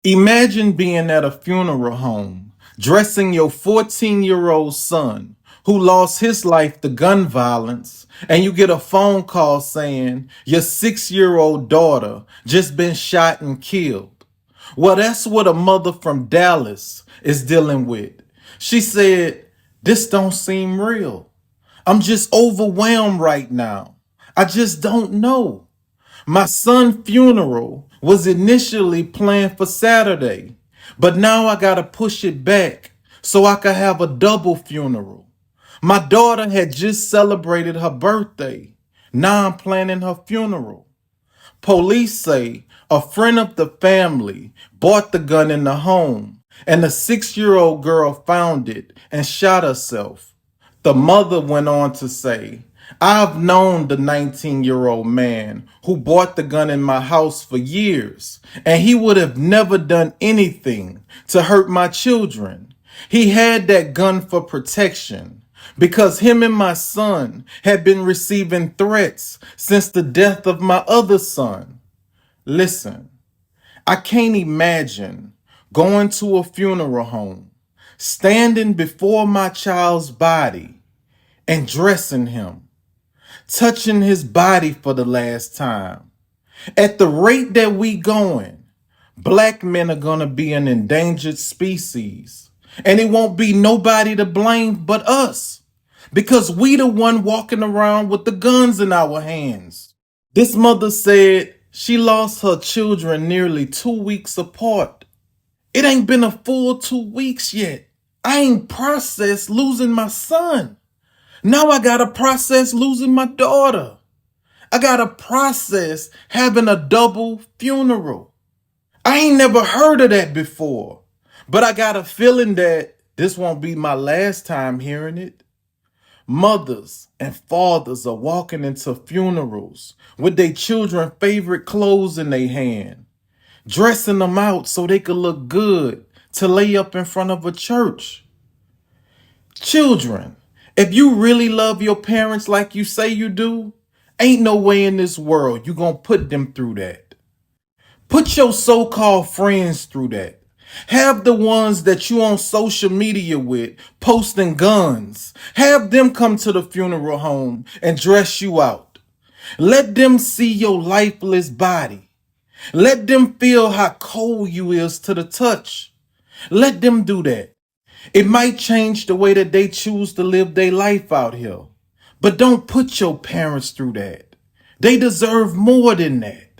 Imagine being at a funeral home, dressing your 14-year-old son who lost his life to gun violence, and you get a phone call saying your 6-year-old daughter just been shot and killed. Well, that's what a mother from Dallas is dealing with. She said, "This don't seem real. I'm just overwhelmed right now. I just don't know. My son's funeral was initially planned for Saturday, but now I gotta push it back so I could have a double funeral. My daughter had just celebrated her birthday. Now I'm planning her funeral." Police say a friend of the family bought the gun in the home, and the 6-year-old girl found it and shot herself. The mother went on to say, "I've known the 19-year-old man who bought the gun in my house for years, and he would have never done anything to hurt my children. He had that gun for protection because him and my son had been receiving threats since the death of my other son." Listen, I can't imagine going to a funeral home, standing before my child's body and dressing him, touching his body for the last time. At the rate that we going, black men are gonna be an endangered species, and it won't be nobody to blame but us, because we the one walking around with the guns in our hands. This mother said she lost her children nearly 2 weeks apart. It ain't been a full 2 weeks yet. I ain't processed losing my son. Now I gotta process losing my daughter. I gotta process having a double funeral. I ain't never heard of that before, but I got a feeling that this won't be my last time hearing it. Mothers and fathers are walking into funerals with their children's favorite clothes in their hand, dressing them out so they could look good to lay up in front of a church. Children, if you really love your parents like you say you do, ain't no way in this world you gonna put them through that. Put your so-called friends through that. Have the ones that you on social media with posting guns. Have them come to the funeral home and dress you out. Let them see your lifeless body. Let them feel how cold you is to the touch. Let them do that. It might change the way that they choose to live their life out here. But don't put your parents through that. They deserve more than that.